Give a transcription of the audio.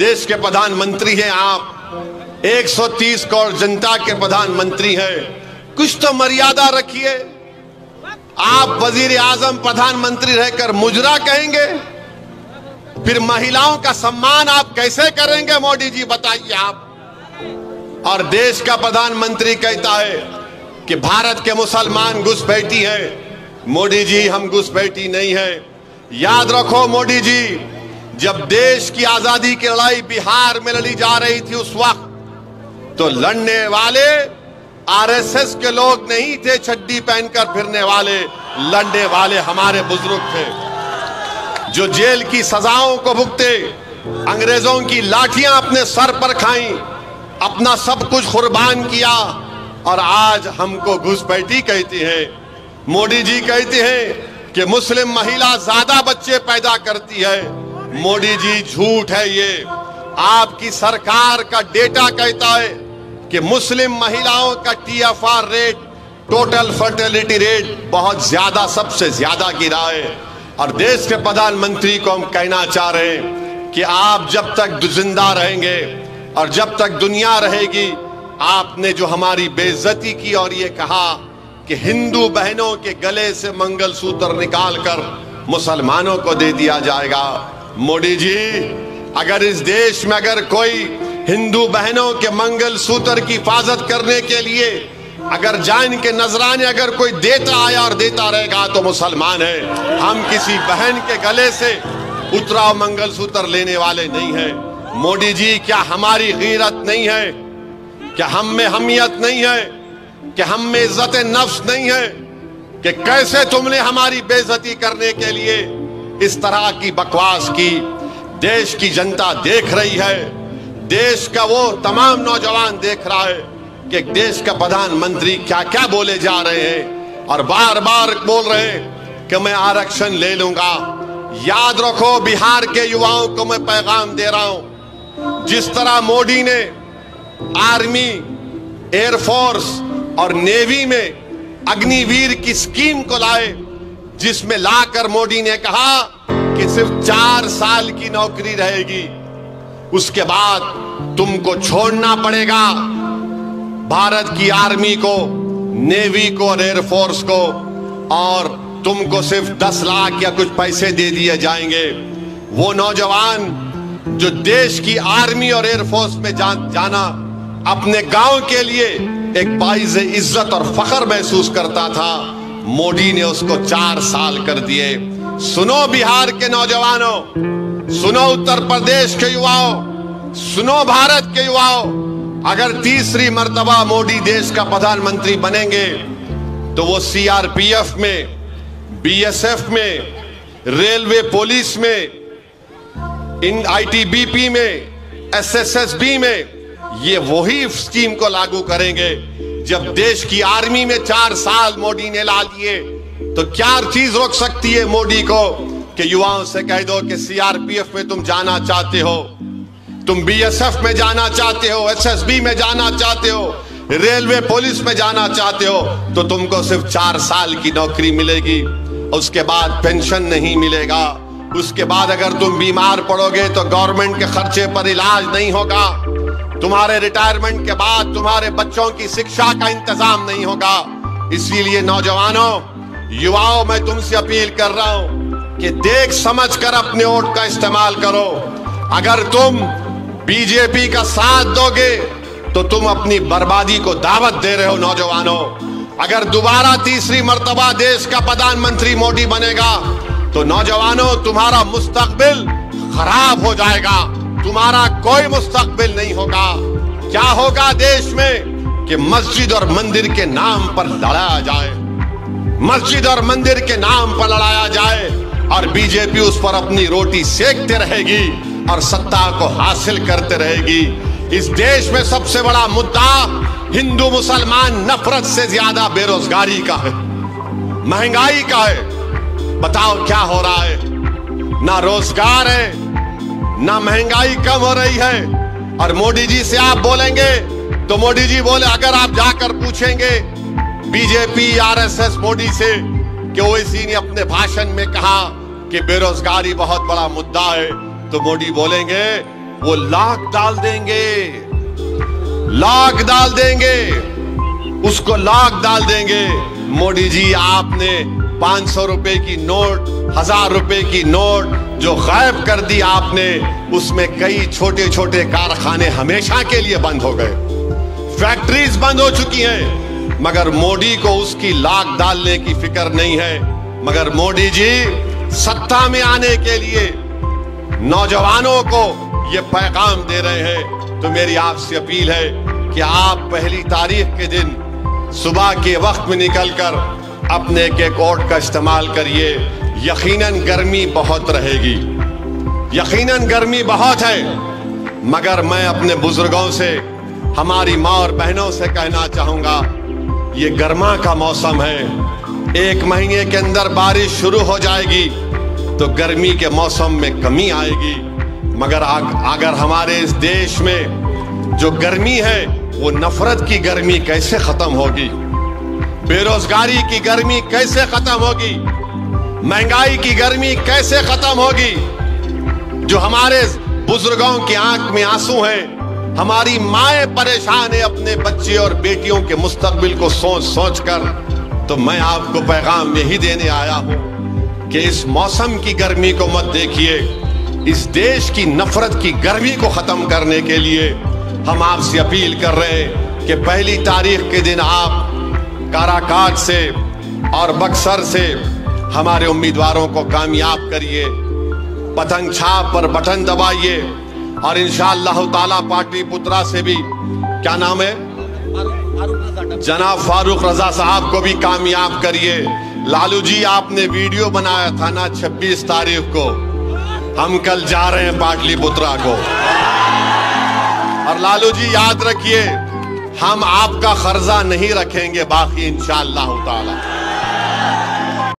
देश के प्रधानमंत्री हैं आप, 130 करोड़ जनता के प्रधानमंत्री हैं, कुछ तो मर्यादा रखिए। आप वजीर आजम प्रधानमंत्री रहकर मुजरा कहेंगे, फिर महिलाओं का सम्मान आप कैसे करेंगे मोदी जी, बताइए आप। और देश का प्रधानमंत्री कहता है कि भारत के मुसलमान घुसपैठी हैं। मोदी जी, हम घुसपैठी नहीं है। याद रखो मोदी जी, जब देश की आजादी की लड़ाई बिहार में लड़ी जा रही थी उस वक्त तो लड़ने वाले आरएसएस के लोग नहीं थे, चड्डी पहनकर फिरने वाले, लड़ने वाले हमारे बुजुर्ग थे जो जेल की सजाओं को भुगते, अंग्रेजों की लाठियां अपने सर पर खाई, अपना सब कुछ कुर्बान किया, और आज हमको घुसपैठी कहते हैं। मोदी जी कहते हैं कि मुस्लिम महिला ज्यादा बच्चे पैदा करती है। मोदी जी, झूठ है ये। आपकी सरकार का डेटा कहता है कि मुस्लिम महिलाओं का TFR rate, total fertility rate, बहुत ज्यादा, सबसे ज्यादा गिरा है। और देश के प्रधानमंत्री को हम कहना चाह रहे हैं कि आप जब तक जिंदा रहेंगे और जब तक दुनिया रहेगी, आपने जो हमारी बेइज्जती की और ये कहा कि हिंदू बहनों के गले से मंगलसूत्र निकालकर मुसलमानों को दे दिया जाएगा। मोदी जी, अगर इस देश में अगर कोई हिंदू बहनों के मंगलसूत्र की हिफाजत करने के लिए अगर जान के नजराने अगर कोई देता आया और देता रहेगा तो मुसलमान है। हम किसी बहन के गले से उतरा मंगलसूत्र लेने वाले नहीं है। मोदी जी, क्या हमारी गीरत नहीं है? क्या हम में हमियत नहीं है? कि हम में इज्जत नफ्स नहीं है? कि कैसे तुमने हमारी बेइज्जती करने के लिए इस तरह की बकवास की? देश की जनता देख रही है, देश का वो तमाम नौजवान देख रहा है कि देश का प्रधानमंत्री क्या क्या बोले जा रहे हैं और बार बार बोल रहे हैं कि मैं आरक्षण ले लूंगा। याद रखो, बिहार के युवाओं को मैं पैगाम दे रहा हूं, जिस तरह मोदी ने आर्मी, एयरफोर्स और नेवी में अग्निवीर की स्कीम को लाए, जिसमें लाकर मोदी ने कहा कि सिर्फ 4 साल की नौकरी रहेगी, उसके बाद तुमको छोड़ना पड़ेगा भारत की आर्मी को, नेवी को और एयरफोर्स को, और तुमको सिर्फ 10 लाख या कुछ पैसे दे दिए जाएंगे। वो नौजवान जो देश की आर्मी और एयरफोर्स में जाना अपने गांव के लिए एक बाइज़ इज्जत और फख्र महसूस करता था, मोदी ने उसको 4 साल कर दिए। सुनो बिहार के नौजवानों, सुनो उत्तर प्रदेश के युवाओं, सुनो भारत के युवाओं, अगर तीसरी मर्तबा मोदी देश का प्रधानमंत्री बनेंगे तो वो CRPF में, BSF में, रेलवे पुलिस में, इन ITBP में, SSSB में ये वही स्कीम को लागू करेंगे। जब देश की आर्मी में 4 साल मोदी ने ला लिए तो क्या चीज रोक सकती है मोदी को कि युवाओं से कह दो कि CRPF में तुम जाना चाहते हो, तुम BSF में जाना चाहते हो, SSB में जाना चाहते हो, रेलवे पुलिस में जाना चाहते हो, तो तुमको सिर्फ 4 साल की नौकरी मिलेगी, उसके बाद पेंशन नहीं मिलेगा, उसके बाद अगर तुम बीमार पड़ोगे तो गवर्नमेंट के खर्चे पर इलाज नहीं होगा, तुम्हारे रिटायरमेंट के बाद तुम्हारे बच्चों की शिक्षा का इंतजाम नहीं होगा। इसीलिए नौजवानों, युवाओं, मैं तुमसे अपील कर रहा हूं कि देख समझकर अपने वोट का इस्तेमाल करो। अगर तुम बीजेपी का साथ दोगे तो तुम अपनी बर्बादी को दावत दे रहे हो। नौजवानों, अगर दोबारा तीसरी मर्तबा देश का प्रधानमंत्री मोदी बनेगा तो नौजवानों, तुम्हारा मुस्तकबिल खराब हो जाएगा, तुम्हारा कोई मुस्तकबिल नहीं होगा। क्या होगा देश में कि मस्जिद और मंदिर के नाम पर लड़ाया जाए, मस्जिद और मंदिर के नाम पर लड़ाया जाए और बीजेपी उस पर अपनी रोटी सेकते रहेगी और सत्ता को हासिल करते रहेगी। इस देश में सबसे बड़ा मुद्दा हिंदू मुसलमान नफरत से ज्यादा बेरोजगारी का है, महंगाई का है। बताओ क्या हो रहा है? ना रोजगार है, ना महंगाई कम हो रही है। और मोदी जी से आप बोलेंगे तो मोदी जी बोले, अगर आप जाकर पूछेंगे बीजेपी RSS मोदी से कि ओवैसी ने अपने भाषण में कहा कि बेरोजगारी बहुत बड़ा मुद्दा है, तो मोदी बोलेंगे वो लाख डाल देंगे, लाख डाल देंगे, उसको लाख डाल देंगे। मोदी जी, आपने 500 रुपए की नोट, 1000 रुपए की नोट जो गायब कर दी आपने, उसमें कई छोटे छोटे कारखाने हमेशा के लिए बंद हो गए, फैक्ट्रीज बंद हो चुकी हैं। मगर मोदी को उसकी लाख डालने की फिक्र नहीं है। मगर मोदी जी सत्ता में आने के लिए नौजवानों को ये पैगाम दे रहे हैं। तो मेरी आपसे अपील है कि आप पहली तारीख के दिन सुबह के वक्त में निकलकर अपने के कोट का इस्तेमाल करिए। यकीनन गर्मी बहुत रहेगी, यकीनन गर्मी बहुत है, मगर मैं अपने बुजुर्गों से, हमारी माँ और बहनों से कहना चाहूंगा, ये गर्मा का मौसम है। 1 महीने के अंदर बारिश शुरू हो जाएगी तो गर्मी के मौसम में कमी आएगी। मगर अगर हमारे इस देश में जो गर्मी है वो नफरत की गर्मी कैसे खत्म होगी, बेरोजगारी की गर्मी कैसे खत्म होगी, महंगाई की गर्मी कैसे खत्म होगी। जो हमारे बुजुर्गों की आंख में आंसू हैं, हमारी माएं परेशान है अपने बच्चे और बेटियों के मुस्तकबिल को सोच सोच कर। तो मैं आपको पैगाम यही देने आया हूं कि इस मौसम की गर्मी को मत देखिए। इस देश की नफरत की गर्मी को खत्म करने के लिए हम आपसे अपील कर रहे हैं कि पहली तारीख के दिन आप काराकाट से और बक्सर से हमारे उम्मीदवारों को कामयाब करिए, पतंग छाप पर बटन दबाइए और इंशाअल्लाह ताला पाटलिपुत्रा से भी, क्या नाम है, जनाब फारूक रजा साहब को भी कामयाब करिए। लालू जी, आपने वीडियो बनाया था ना 26 तारीख को, हम कल जा रहे हैं पाटलिपुत्रा को। और लालू जी याद रखिए, हम आपका कर्जा नहीं रखेंगे बाकी इंशाअल्लाह ताला।